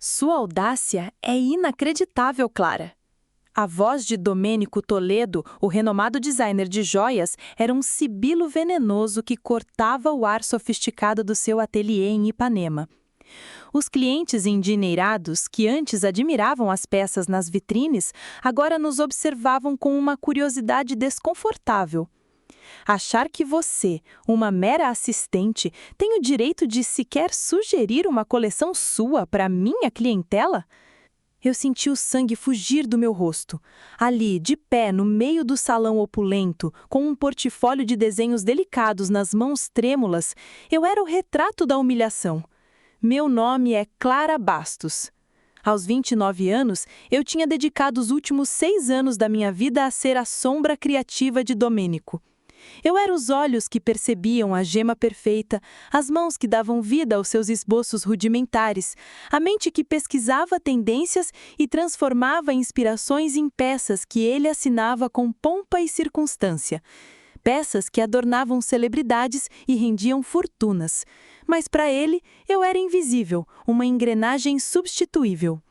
Sua audácia é inacreditável, Clara. A voz de Domênico Toledo, o renomado designer de joias, era um sibilo venenoso que cortava o ar sofisticado do seu ateliê em Ipanema. Os clientes endinheirados, que antes admiravam as peças nas vitrines, agora nos observavam com uma curiosidade desconfortável. Achar que você, uma mera assistente, tem o direito de sequer sugerir uma coleção sua para minha clientela? Eu senti o sangue fugir do meu rosto. Ali, de pé, no meio do salão opulento, com um portfólio de desenhos delicados nas mãos trêmulas, eu era o retrato da humilhação. Meu nome é Clara Bastos. Aos 29 anos, eu tinha dedicado os últimos 6 anos da minha vida a ser a sombra criativa de Domênico. Eu era os olhos que percebiam a gema perfeita, as mãos que davam vida aos seus esboços rudimentares, a mente que pesquisava tendências e transformava inspirações em peças que ele assinava com pompa e circunstância. Peças que adornavam celebridades e rendiam fortunas. Mas para ele, eu era invisível, uma engrenagem substituível.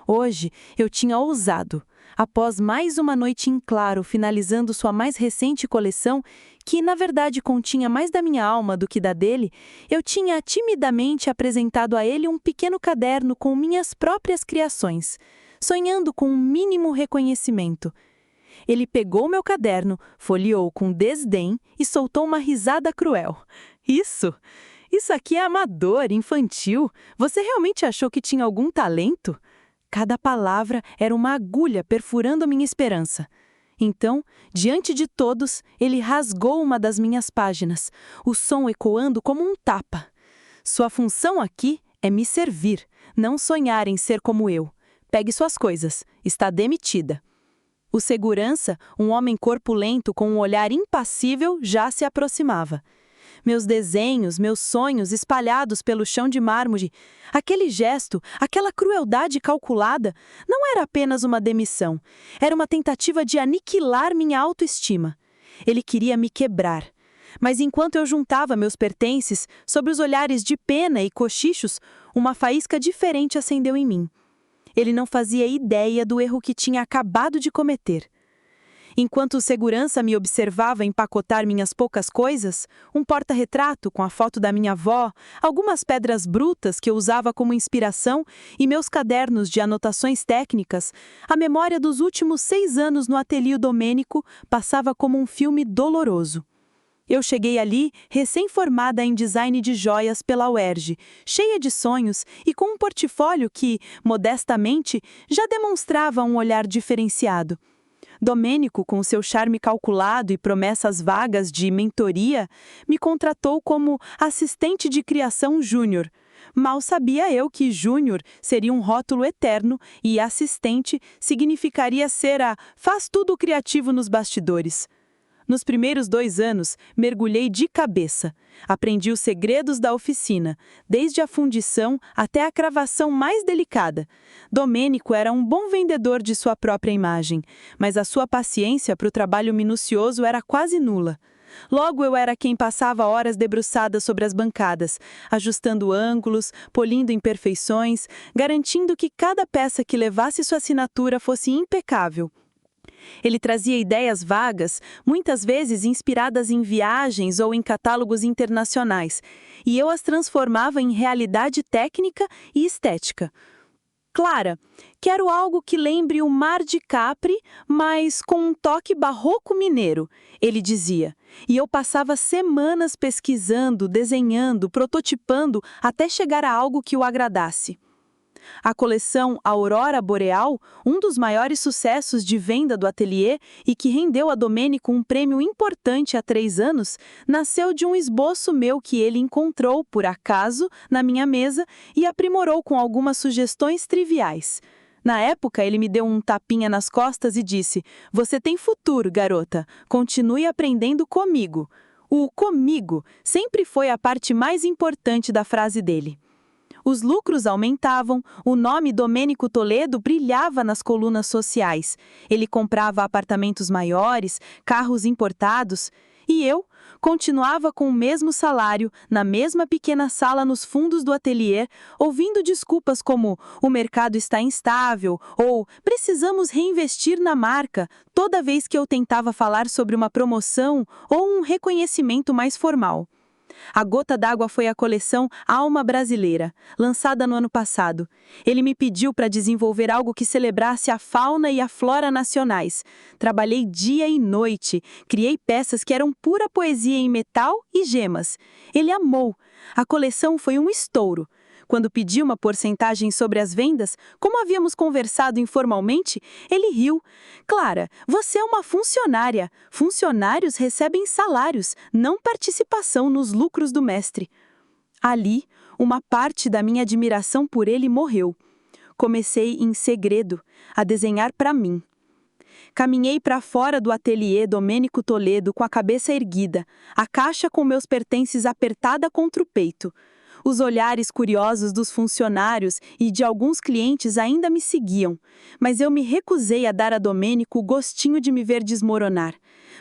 Hoje, eu tinha ousado. Após mais uma noite em claro finalizando sua mais recente coleção, que na verdade continha mais da minha alma do que da dele, eu tinha timidamente apresentado a ele um pequeno caderno com minhas próprias criações, sonhando com um mínimo reconhecimento. Ele pegou meu caderno, folheou com desdém e soltou uma risada cruel. Isso aqui é amador, infantil. Você realmente achou que tinha algum talento? Cada palavra era uma agulha perfurando minha esperança. Então, diante de todos, ele rasgou uma das minhas páginas, o som ecoando como um tapa. Sua função aqui é me servir, não sonhar em ser como eu. Pegue suas coisas, está demitida. O segurança, um homem corpulento com um olhar impassível, já se aproximava. Meus desenhos, meus sonhos espalhados pelo chão de mármore, aquele gesto, aquela crueldade calculada, não era apenas uma demissão, era uma tentativa de aniquilar minha autoestima. Ele queria me quebrar. Mas enquanto eu juntava meus pertences, sob os olhares de pena e cochichos, uma faísca diferente acendeu em mim. Ele não fazia ideia do erro que tinha acabado de cometer. Enquanto o segurança me observava empacotar minhas poucas coisas, um porta-retrato com a foto da minha avó, algumas pedras brutas que eu usava como inspiração e meus cadernos de anotações técnicas, a memória dos últimos 6 anos no ateliê Domênico passava como um filme doloroso. Eu cheguei ali, recém-formada em design de joias pela UERJ, cheia de sonhos e com um portfólio que, modestamente, já demonstrava um olhar diferenciado. Domênico, com seu charme calculado e promessas vagas de mentoria, me contratou como assistente de criação júnior. Mal sabia eu que júnior seria um rótulo eterno e assistente significaria ser a faz tudo criativo nos bastidores. Nos primeiros 2 anos, mergulhei de cabeça. Aprendi os segredos da oficina, desde a fundição até a cravação mais delicada. Domênico era um bom vendedor de sua própria imagem, mas a sua paciência para o trabalho minucioso era quase nula. Logo eu era quem passava horas debruçada sobre as bancadas, ajustando ângulos, polindo imperfeições, garantindo que cada peça que levasse sua assinatura fosse impecável. Ele trazia ideias vagas, muitas vezes inspiradas em viagens ou em catálogos internacionais, e eu as transformava em realidade técnica e estética. Clara, quero algo que lembre o Mar de Capri, mas com um toque barroco mineiro, ele dizia. E eu passava semanas pesquisando, desenhando, prototipando, até chegar a algo que o agradasse. A coleção Aurora Boreal, um dos maiores sucessos de venda do ateliê e que rendeu a Domênico um prêmio importante há 3 anos, nasceu de um esboço meu que ele encontrou, por acaso, na minha mesa e aprimorou com algumas sugestões triviais. Na época, ele me deu um tapinha nas costas e disse: "Você tem futuro, garota. Continue aprendendo comigo." O "comigo" sempre foi a parte mais importante da frase dele. Os lucros aumentavam, o nome Domênico Toledo brilhava nas colunas sociais. Ele comprava apartamentos maiores, carros importados, E eu continuava com o mesmo salário, na mesma pequena sala nos fundos do ateliê, ouvindo desculpas como o mercado está instável ou precisamos reinvestir na marca, toda vez que eu tentava falar sobre uma promoção ou um reconhecimento mais formal. A gota d'água foi a coleção Alma Brasileira, lançada no ano passado. Ele me pediu para desenvolver algo que celebrasse a fauna e a flora nacionais. Trabalhei dia e noite, criei peças que eram pura poesia em metal e gemas. Ele amou. A coleção foi um estouro. Quando pedi uma porcentagem sobre as vendas, como havíamos conversado informalmente, ele riu. Clara, você é uma funcionária. Funcionários recebem salários, não participação nos lucros do mestre. Ali, uma parte da minha admiração por ele morreu. Comecei, em segredo, a desenhar para mim. Caminhei para fora do ateliê Domênico Toledo com a cabeça erguida, a caixa com meus pertences apertada contra o peito. Os olhares curiosos dos funcionários e de alguns clientes ainda me seguiam, mas eu me recusei a dar a Domênico o gostinho de me ver desmoronar.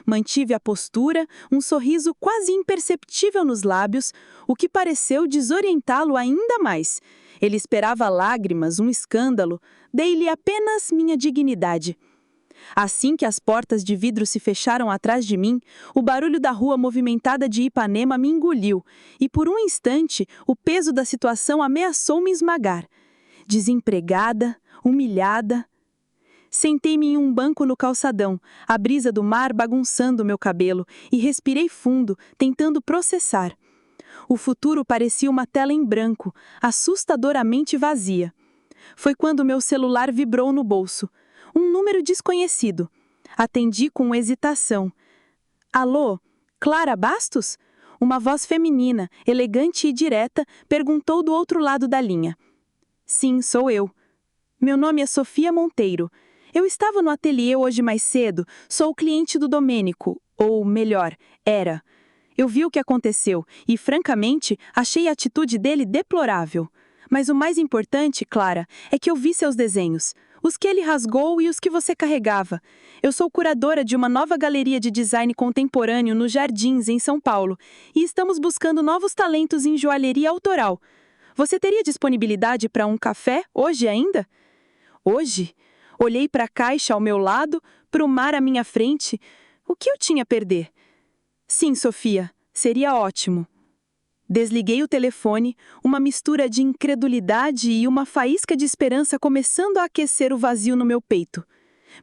Mantive a postura, um sorriso quase imperceptível nos lábios, o que pareceu desorientá-lo ainda mais. Ele esperava lágrimas, um escândalo, dei-lhe apenas minha dignidade. Assim que as portas de vidro se fecharam atrás de mim, o barulho da rua movimentada de Ipanema me engoliu, e por um instante o peso da situação ameaçou me esmagar. Desempregada, humilhada. Sentei-me em um banco no calçadão, a brisa do mar bagunçando meu cabelo, e respirei fundo, tentando processar. O futuro parecia uma tela em branco, assustadoramente vazia. Foi quando meu celular vibrou no bolso. Um número desconhecido. Atendi com hesitação. Alô, Clara Bastos? Uma voz feminina, elegante e direta, perguntou do outro lado da linha. Sim, sou eu. Meu nome é Sofia Monteiro. Eu estava no ateliê hoje mais cedo, sou cliente do Domênico, ou melhor, era. Eu vi o que aconteceu e, francamente, achei a atitude dele deplorável. Mas o mais importante, Clara, é que eu vi seus desenhos. Os que ele rasgou e os que você carregava. Eu sou curadora de uma nova galeria de design contemporâneo nos Jardins, em São Paulo, e estamos buscando novos talentos em joalheria autoral. Você teria disponibilidade para um café hoje ainda? Hoje? Olhei para a caixa ao meu lado, para o mar à minha frente. O que eu tinha a perder? Sim, Sofia, seria ótimo. Desliguei o telefone, uma mistura de incredulidade e uma faísca de esperança começando a aquecer o vazio no meu peito.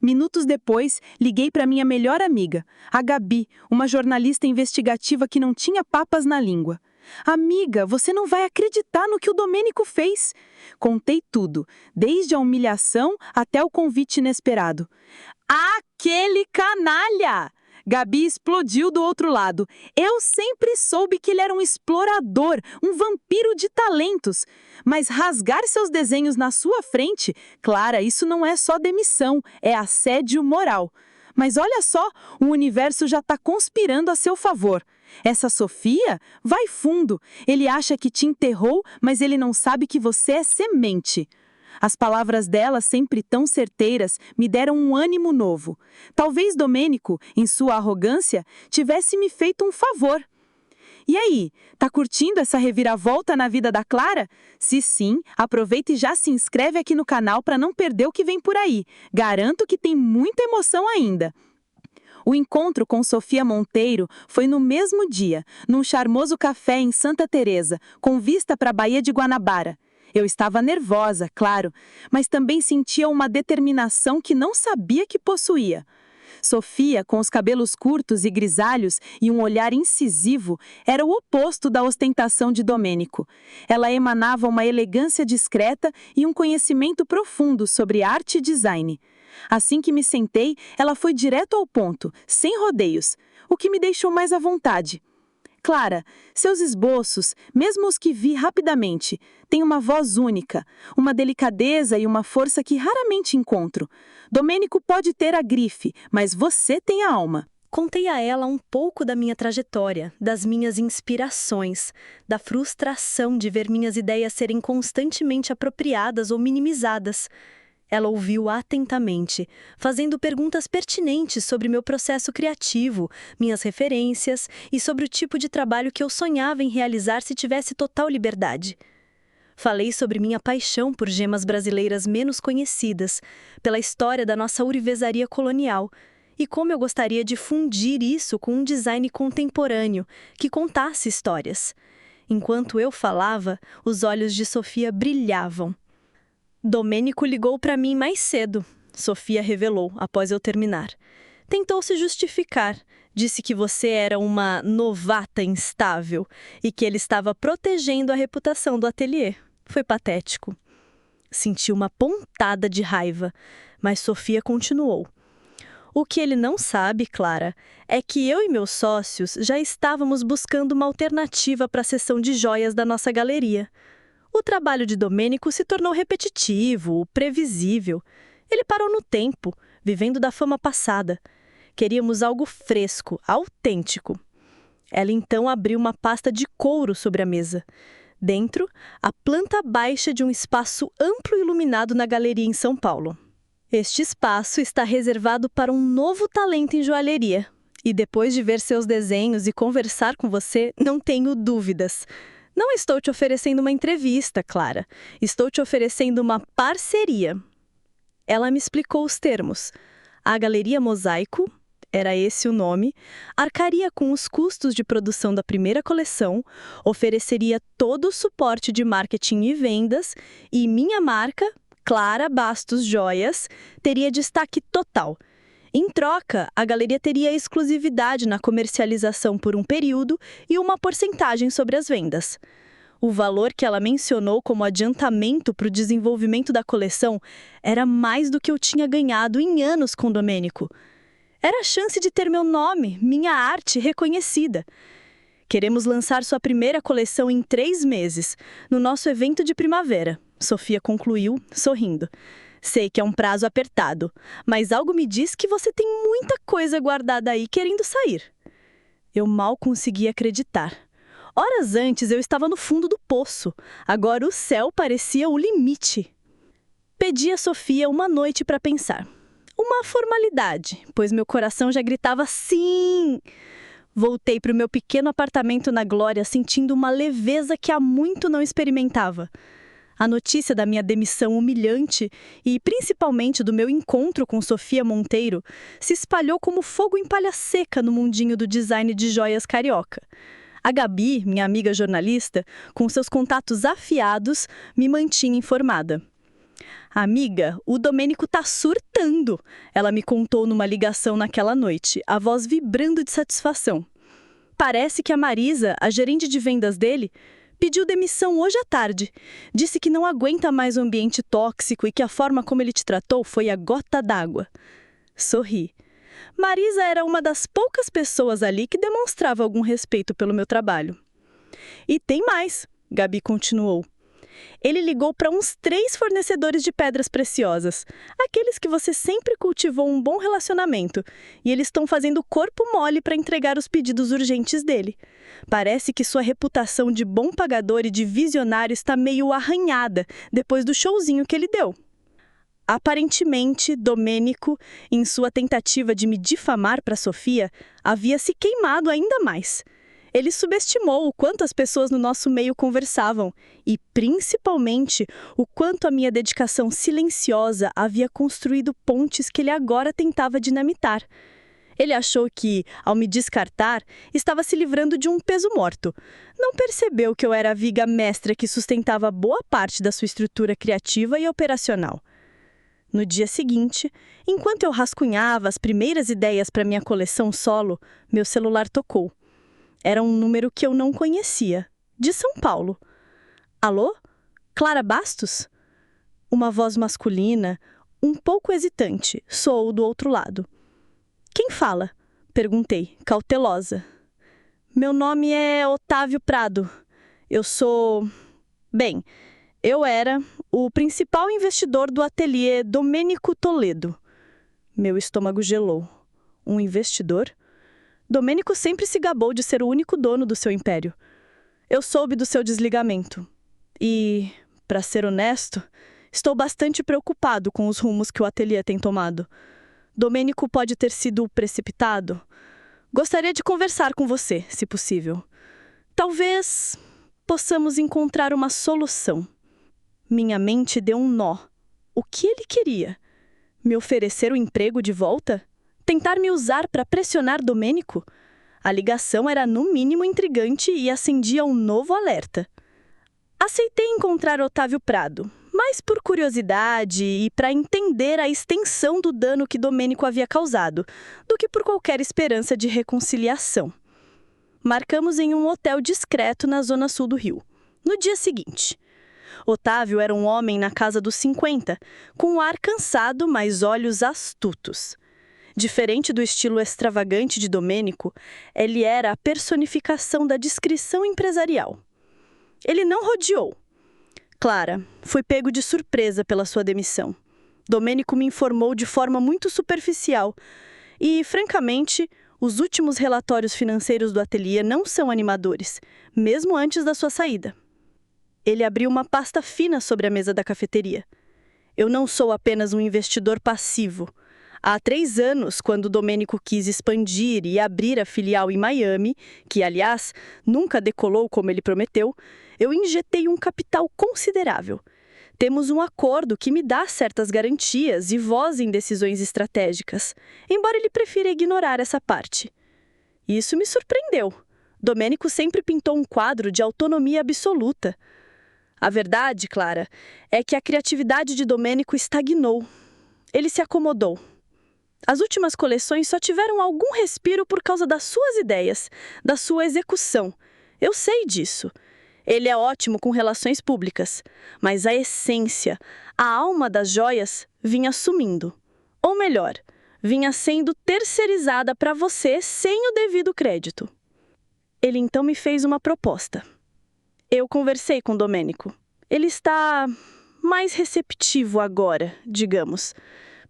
Minutos depois, liguei para minha melhor amiga, a Gabi, uma jornalista investigativa que não tinha papas na língua. Amiga, você não vai acreditar no que o Domênico fez. Contei tudo, desde a humilhação até o convite inesperado. Aquele canalha! Gabi explodiu do outro lado. Eu sempre soube que ele era um explorador, um vampiro de talentos. Mas rasgar seus desenhos na sua frente, Clara, isso não é só demissão, é assédio moral. Mas olha só, o universo já está conspirando a seu favor. Essa Sofia vai fundo. Ele acha que te enterrou, mas ele não sabe que você é semente. As palavras dela, sempre tão certeiras, me deram um ânimo novo. Talvez Domênico, em sua arrogância, tivesse me feito um favor. E aí, tá curtindo essa reviravolta na vida da Clara? Se sim, aproveita e já se inscreve aqui no canal para não perder o que vem por aí. Garanto que tem muita emoção ainda. O encontro com Sofia Monteiro foi no mesmo dia, num charmoso café em Santa Teresa, com vista para a Baía de Guanabara. Eu estava nervosa, claro, mas também sentia uma determinação que não sabia que possuía. Sofia, com os cabelos curtos e grisalhos e um olhar incisivo, era o oposto da ostentação de Domênico. Ela emanava uma elegância discreta e um conhecimento profundo sobre arte e design. Assim que me sentei, ela foi direto ao ponto, sem rodeios, o que me deixou mais à vontade. Clara, seus esboços, mesmo os que vi rapidamente, têm uma voz única, uma delicadeza e uma força que raramente encontro. Domênico pode ter a grife, mas você tem a alma. Contei a ela um pouco da minha trajetória, das minhas inspirações, da frustração de ver minhas ideias serem constantemente apropriadas ou minimizadas. Ela ouviu atentamente, fazendo perguntas pertinentes sobre meu processo criativo, minhas referências e sobre o tipo de trabalho que eu sonhava em realizar se tivesse total liberdade. Falei sobre minha paixão por gemas brasileiras menos conhecidas, pela história da nossa ourivesaria colonial, e como eu gostaria de fundir isso com um design contemporâneo que contasse histórias. Enquanto eu falava, os olhos de Sofia brilhavam. Domênico ligou para mim mais cedo, Sofia revelou após eu terminar. Tentou se justificar, disse que você era uma novata instável e que ele estava protegendo a reputação do ateliê. Foi patético. Senti uma pontada de raiva, mas Sofia continuou. O que ele não sabe, Clara, é que eu e meus sócios já estávamos buscando uma alternativa para a seção de joias da nossa galeria. O trabalho de Domênico se tornou repetitivo, previsível. Ele parou no tempo, vivendo da fama passada. Queríamos algo fresco, autêntico. Ela então abriu uma pasta de couro sobre a mesa. Dentro, a planta baixa de um espaço amplo e iluminado na galeria em São Paulo. Este espaço está reservado para um novo talento em joalheria. E depois de ver seus desenhos e conversar com você, não tenho dúvidas. Não estou te oferecendo uma entrevista, Clara. Estou te oferecendo uma parceria. Ela me explicou os termos. A Galeria Mosaico, era esse o nome, arcaria com os custos de produção da primeira coleção, ofereceria todo o suporte de marketing e vendas, e minha marca, Clara Bastos Joias, teria destaque total. Em troca, a galeria teria exclusividade na comercialização por um período e uma porcentagem sobre as vendas. O valor que ela mencionou como adiantamento para o desenvolvimento da coleção era mais do que eu tinha ganhado em anos com Domênico. Era a chance de ter meu nome, minha arte reconhecida. Queremos lançar sua primeira coleção em 3 meses, no nosso evento de primavera, Sofia concluiu, sorrindo. Sei que é um prazo apertado, mas algo me diz que você tem muita coisa guardada aí querendo sair. Eu mal conseguia acreditar. Horas antes eu estava no fundo do poço. Agora o céu parecia o limite. Pedi a Sofia uma noite para pensar. Uma formalidade, pois meu coração já gritava sim! Voltei para o meu pequeno apartamento na Glória sentindo uma leveza que há muito não experimentava. A notícia da minha demissão humilhante e, principalmente, do meu encontro com Sofia Monteiro se espalhou como fogo em palha seca no mundinho do design de joias carioca. A Gabi, minha amiga jornalista, com seus contatos afiados, me mantinha informada. Amiga, o Domênico tá surtando, ela me contou numa ligação naquela noite, a voz vibrando de satisfação. Parece que a Marisa, a gerente de vendas dele, pediu demissão hoje à tarde. Disse que não aguenta mais o ambiente tóxico e que a forma como ele te tratou foi a gota d'água. Sorri. Marisa era uma das poucas pessoas ali que demonstrava algum respeito pelo meu trabalho. E tem mais, Gabi continuou. Ele ligou para uns 3 fornecedores de pedras preciosas, aqueles que você sempre cultivou um bom relacionamento, e eles estão fazendo corpo mole para entregar os pedidos urgentes dele. Parece que sua reputação de bom pagador e de visionário está meio arranhada depois do showzinho que ele deu. Aparentemente, Domênico, em sua tentativa de me difamar para Sofia, havia se queimado ainda mais. Ele subestimou o quanto as pessoas no nosso meio conversavam e, principalmente, o quanto a minha dedicação silenciosa havia construído pontes que ele agora tentava dinamitar. Ele achou que, ao me descartar, estava se livrando de um peso morto. Não percebeu que eu era a viga mestra que sustentava boa parte da sua estrutura criativa e operacional. No dia seguinte, enquanto eu rascunhava as primeiras ideias para minha coleção solo, meu celular tocou. Era um número que eu não conhecia, de São Paulo. Alô? Clara Bastos? Uma voz masculina, um pouco hesitante, soou do outro lado. Quem fala? Perguntei, cautelosa. Meu nome é Otávio Prado. Eu sou... Bem, eu era o principal investidor do ateliê Domênico Toledo. Meu estômago gelou. Um investidor? Domênico sempre se gabou de ser o único dono do seu império. Eu soube do seu desligamento. E, para ser honesto, Estou bastante preocupado com os rumos que o ateliê tem tomado. Domênico pode ter sido precipitado? Gostaria de conversar com você, se possível. Talvez possamos encontrar uma solução. Minha mente deu um nó. O que ele queria? Me oferecer o emprego de volta? Tentar me usar para pressionar Domênico? A ligação era no mínimo intrigante e acendia um novo alerta. Aceitei encontrar Otávio Prado, mas por curiosidade e para entender a extensão do dano que Domênico havia causado, do que por qualquer esperança de reconciliação. Marcamos em um hotel discreto na zona sul do Rio. No dia seguinte, Otávio era um homem na casa dos 50, com um ar cansado, mas olhos astutos. Diferente do estilo extravagante de Domênico, ele era a personificação da discrição empresarial. Ele não rodeou. Clara, fui pego de surpresa pela sua demissão. Domênico me informou de forma muito superficial e, francamente, os últimos relatórios financeiros do ateliê não são animadores, mesmo antes da sua saída. Ele abriu uma pasta fina sobre a mesa da cafeteria. Eu não sou apenas um investidor passivo. Há 3 anos, quando Domênico quis expandir e abrir a filial em Miami, que, aliás, nunca decolou como ele prometeu, eu injetei um capital considerável. Temos um acordo que me dá certas garantias e voz em decisões estratégicas, embora ele prefira ignorar essa parte. Isso me surpreendeu. Domênico sempre pintou um quadro de autonomia absoluta. A verdade, Clara, é que a criatividade de Domênico estagnou. Ele se acomodou. As últimas coleções só tiveram algum respiro por causa das suas ideias, da sua execução. Eu sei disso. Ele é ótimo com relações públicas, mas a essência, a alma das joias, vinha sumindo. Ou melhor, vinha sendo terceirizada para você sem o devido crédito. Ele então me fez uma proposta. Eu conversei com Domênico. Ele está mais receptivo agora, digamos.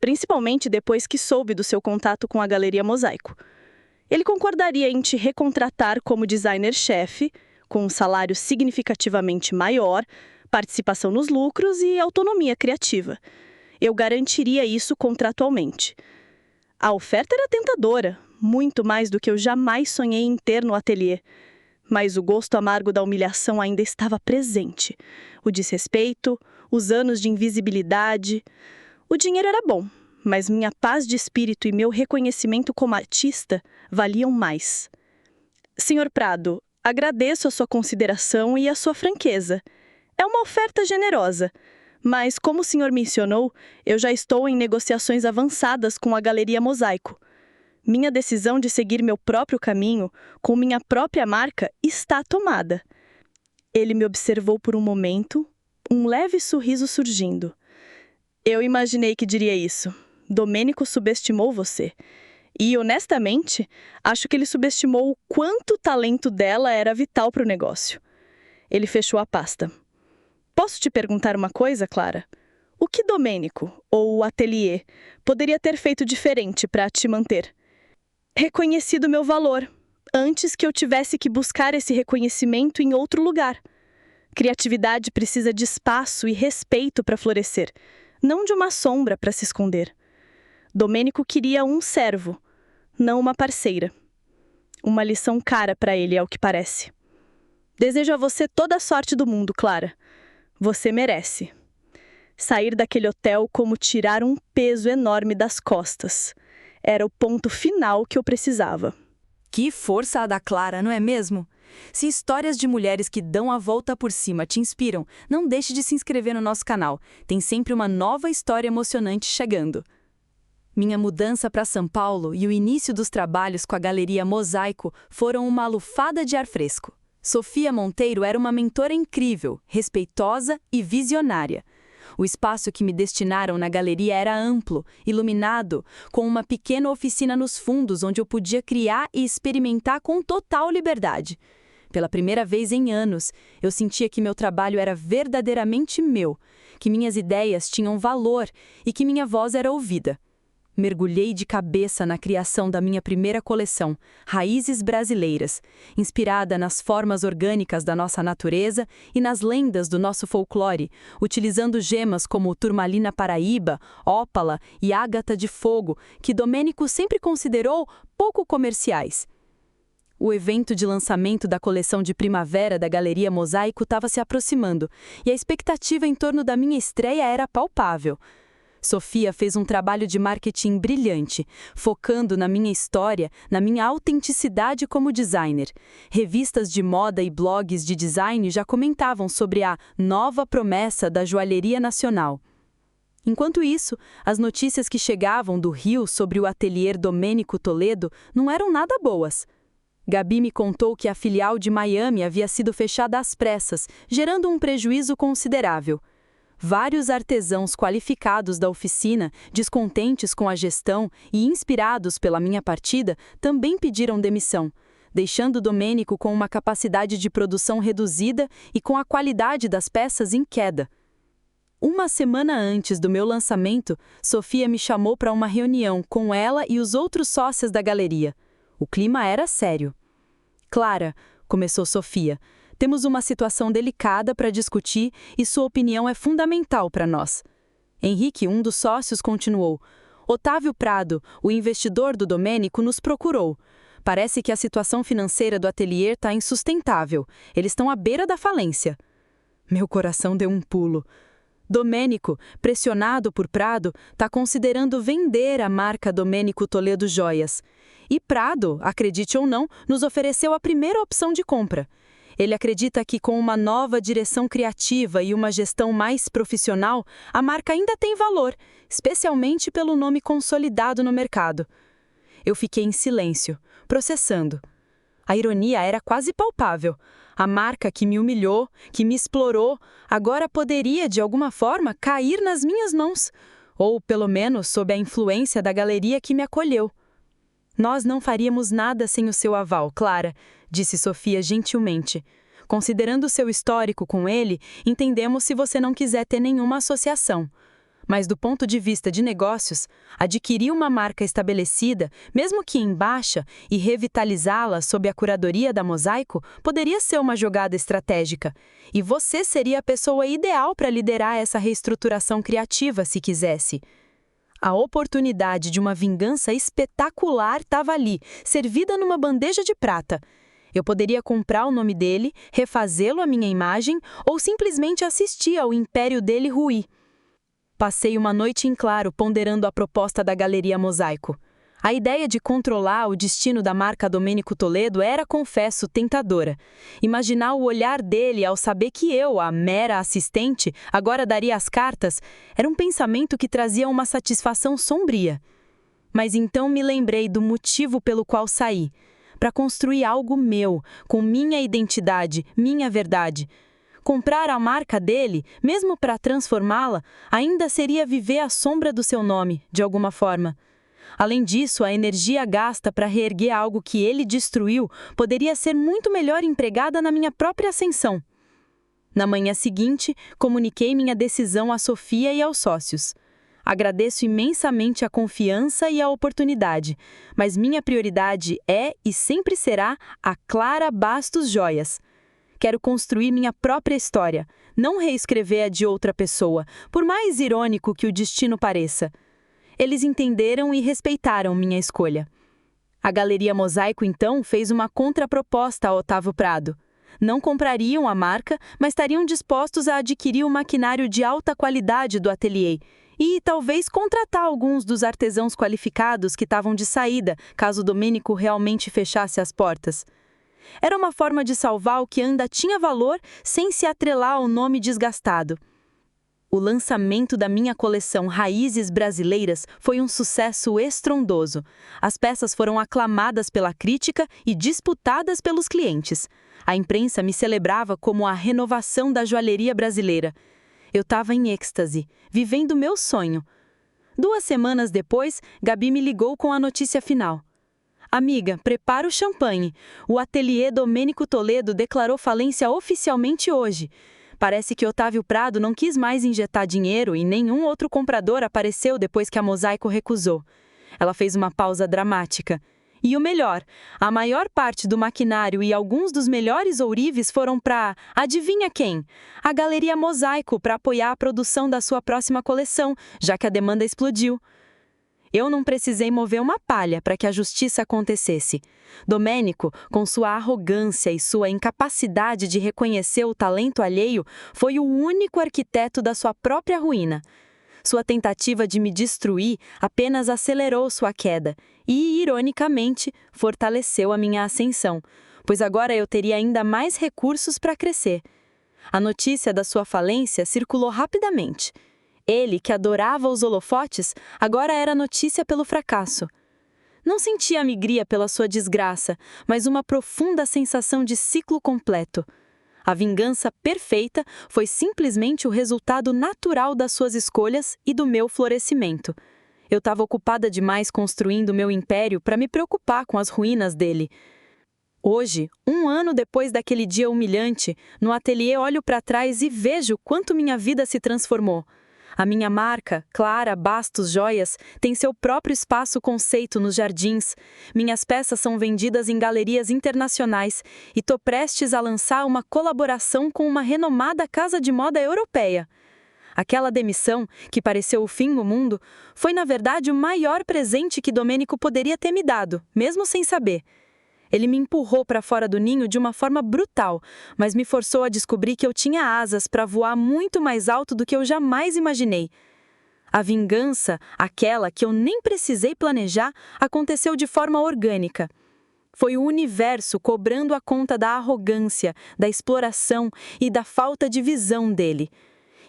Principalmente depois que soube do seu contato com a Galeria Mosaico. Ele concordaria em te recontratar como designer-chefe, com um salário significativamente maior, participação nos lucros e autonomia criativa. Eu garantiria isso contratualmente. A oferta era tentadora, muito mais do que eu jamais sonhei em ter no ateliê. Mas o gosto amargo da humilhação ainda estava presente. O desrespeito, os anos de invisibilidade. O dinheiro era bom, mas minha paz de espírito e meu reconhecimento como artista valiam mais. Senhor Prado, agradeço a sua consideração e a sua franqueza. É uma oferta generosa, mas, como o senhor mencionou, eu já estou em negociações avançadas com a Galeria Mosaico. Minha decisão de seguir meu próprio caminho, com minha própria marca, está tomada. Ele me observou por um momento, um leve sorriso surgindo. Eu imaginei que diria isso. Domênico subestimou você. E, honestamente, acho que ele subestimou o quanto o talento dela era vital para o negócio. Ele fechou a pasta. Posso te perguntar uma coisa, Clara? O que Domênico, ou o ateliê, poderia ter feito diferente para te manter? Reconhecido meu valor, antes que eu tivesse que buscar esse reconhecimento em outro lugar. Criatividade precisa de espaço e respeito para florescer, não de uma sombra para se esconder. Domênico queria um servo, não uma parceira. Uma lição cara para ele, é o que parece. Desejo a você toda a sorte do mundo, Clara. Você merece. Sair daquele hotel como tirar um peso enorme das costas. Era o ponto final que eu precisava. Que força a da Clara, não é mesmo? Se histórias de mulheres que dão a volta por cima te inspiram, não deixe de se inscrever no nosso canal. Tem sempre uma nova história emocionante chegando. Minha mudança para São Paulo e o início dos trabalhos com a Galeria Mosaico foram uma lufada de ar fresco. Sofia Monteiro era uma mentora incrível, respeitosa e visionária. O espaço que me destinaram na galeria era amplo, iluminado, com uma pequena oficina nos fundos onde eu podia criar e experimentar com total liberdade. Pela primeira vez em anos, eu sentia que meu trabalho era verdadeiramente meu, que minhas ideias tinham valor e que minha voz era ouvida. Mergulhei de cabeça na criação da minha primeira coleção, Raízes Brasileiras, inspirada nas formas orgânicas da nossa natureza e nas lendas do nosso folclore, utilizando gemas como turmalina paraíba, ópala e ágata de fogo, que Domênico sempre considerou pouco comerciais. O evento de lançamento da coleção de primavera da Galeria Mosaico estava se aproximando, e a expectativa em torno da minha estreia era palpável. Sofia fez um trabalho de marketing brilhante, focando na minha história, na minha autenticidade como designer. Revistas de moda e blogs de design já comentavam sobre a nova promessa da joalheria nacional. Enquanto isso, as notícias que chegavam do Rio sobre o ateliê Domênico Toledo não eram nada boas. Gabi me contou que a filial de Miami havia sido fechada às pressas, gerando um prejuízo considerável. Vários artesãos qualificados da oficina, descontentes com a gestão e inspirados pela minha partida, também pediram demissão, deixando Domênico com uma capacidade de produção reduzida e com a qualidade das peças em queda. Uma semana antes do meu lançamento, Sofia me chamou para uma reunião com ela e os outros sócios da galeria. O clima era sério. "Clara", começou Sofia, "temos uma situação delicada para discutir e sua opinião é fundamental para nós." Henrique, um dos sócios, continuou: "Otávio Prado, o investidor do Domênico, nos procurou. Parece que a situação financeira do ateliê está insustentável. Eles estão à beira da falência." Meu coração deu um pulo. Domênico, pressionado por Prado, está considerando vender a marca Domênico Toledo Joias. E Prado, acredite ou não, nos ofereceu a primeira opção de compra. Ele acredita que com uma nova direção criativa e uma gestão mais profissional, a marca ainda tem valor, especialmente pelo nome consolidado no mercado. Eu fiquei em silêncio, processando. A ironia era quase palpável. A marca que me humilhou, que me explorou, agora poderia, de alguma forma, cair nas minhas mãos, ou, pelo menos, sob a influência da galeria que me acolheu. "Nós não faríamos nada sem o seu aval, Clara", disse Sofia gentilmente. "Considerando o seu histórico com ele, entendemos se você não quiser ter nenhuma associação. Mas do ponto de vista de negócios, adquirir uma marca estabelecida, mesmo que em baixa, e revitalizá-la sob a curadoria da Mosaico, poderia ser uma jogada estratégica. E você seria a pessoa ideal para liderar essa reestruturação criativa, se quisesse." A oportunidade de uma vingança espetacular estava ali, servida numa bandeja de prata. Eu poderia comprar o nome dele, refazê-lo à minha imagem ou simplesmente assistir ao império dele ruir. Passei uma noite em claro ponderando a proposta da Galeria Mosaico. A ideia de controlar o destino da marca Domênico Toledo era, confesso, tentadora. Imaginar o olhar dele ao saber que eu, a mera assistente, agora daria as cartas, era um pensamento que trazia uma satisfação sombria. Mas então me lembrei do motivo pelo qual saí. Para construir algo meu, com minha identidade, minha verdade. Comprar a marca dele, mesmo para transformá-la, ainda seria viver à sombra do seu nome, de alguma forma. Além disso, a energia gasta para reerguer algo que ele destruiu poderia ser muito melhor empregada na minha própria ascensão. Na manhã seguinte, comuniquei minha decisão a Sofia e aos sócios. Agradeço imensamente a confiança e a oportunidade, mas minha prioridade é e sempre será a Clara Bastos Joias. Quero construir minha própria história, não reescrever a de outra pessoa, por mais irônico que o destino pareça. Eles entenderam e respeitaram minha escolha. A Galeria Mosaico, então, fez uma contraproposta a Otávio Prado. Não comprariam a marca, mas estariam dispostos a adquirir o maquinário de alta qualidade do ateliê e talvez contratar alguns dos artesãos qualificados que estavam de saída, caso Domênico realmente fechasse as portas. Era uma forma de salvar o que ainda tinha valor sem se atrelar ao nome desgastado. O lançamento da minha coleção Raízes Brasileiras foi um sucesso estrondoso. As peças foram aclamadas pela crítica e disputadas pelos clientes. A imprensa me celebrava como a renovação da joalheria brasileira. Eu estava em êxtase, vivendo meu sonho. 2 semanas depois, Gabi me ligou com a notícia final. "Amiga, prepara o champanhe. O ateliê Domênico Toledo declarou falência oficialmente hoje. Parece que Otávio Prado não quis mais injetar dinheiro e nenhum outro comprador apareceu depois que a Mosaico recusou. Ela fez uma pausa dramática. E o melhor, a maior parte do maquinário e alguns dos melhores ourives foram para, adivinha quem? A Galeria Mosaico, para apoiar a produção da sua próxima coleção, já que a demanda explodiu. Eu não precisei mover uma palha para que a justiça acontecesse. Domênico, com sua arrogância e sua incapacidade de reconhecer o talento alheio, foi o único arquiteto da sua própria ruína. Sua tentativa de me destruir apenas acelerou sua queda e, ironicamente, fortaleceu a minha ascensão, pois agora eu teria ainda mais recursos para crescer. A notícia da sua falência circulou rapidamente. Ele, que adorava os holofotes, agora era notícia pelo fracasso. Não sentia alegria pela sua desgraça, mas uma profunda sensação de ciclo completo. A vingança perfeita foi simplesmente o resultado natural das suas escolhas e do meu florescimento. Eu estava ocupada demais construindo meu império para me preocupar com as ruínas dele. Hoje, 1 ano depois daquele dia humilhante, no ateliê olho para trás e vejo quanto minha vida se transformou. A minha marca, Clara Bastos Joias, tem seu próprio espaço conceito nos jardins. Minhas peças são vendidas em galerias internacionais e tô prestes a lançar uma colaboração com uma renomada casa de moda europeia. Aquela demissão, que pareceu o fim do mundo, foi na verdade o maior presente que Domênico poderia ter me dado, mesmo sem saber. Ele me empurrou para fora do ninho de uma forma brutal, mas me forçou a descobrir que eu tinha asas para voar muito mais alto do que eu jamais imaginei. A vingança, aquela que eu nem precisei planejar, aconteceu de forma orgânica. Foi o universo cobrando a conta da arrogância, da exploração e da falta de visão dele.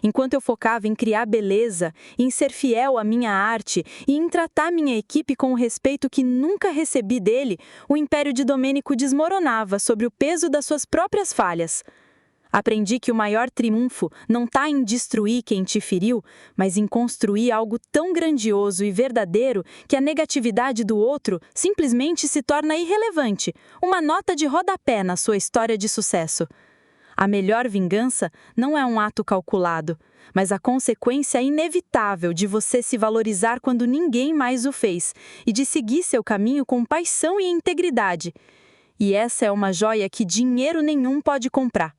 Enquanto eu focava em criar beleza, em ser fiel à minha arte e em tratar minha equipe com o respeito que nunca recebi dele, o império de Domênico desmoronava sob o peso das suas próprias falhas. Aprendi que o maior triunfo não está em destruir quem te feriu, mas em construir algo tão grandioso e verdadeiro que a negatividade do outro simplesmente se torna irrelevante, uma nota de rodapé na sua história de sucesso. A melhor vingança não é um ato calculado, mas a consequência inevitável de você se valorizar quando ninguém mais o fez e de seguir seu caminho com paixão e integridade. E essa é uma joia que dinheiro nenhum pode comprar.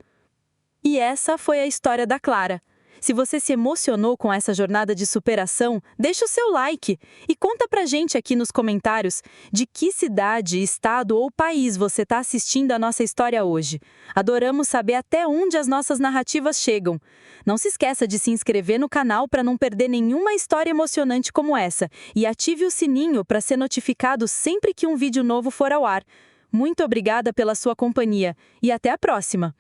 E essa foi a história da Clara. Se você se emocionou com essa jornada de superação, deixa o seu like e conta pra gente aqui nos comentários de que cidade, estado ou país você está assistindo a nossa história hoje. Adoramos saber até onde as nossas narrativas chegam. Não se esqueça de se inscrever no canal para não perder nenhuma história emocionante como essa e ative o sininho para ser notificado sempre que um vídeo novo for ao ar. Muito obrigada pela sua companhia e até a próxima!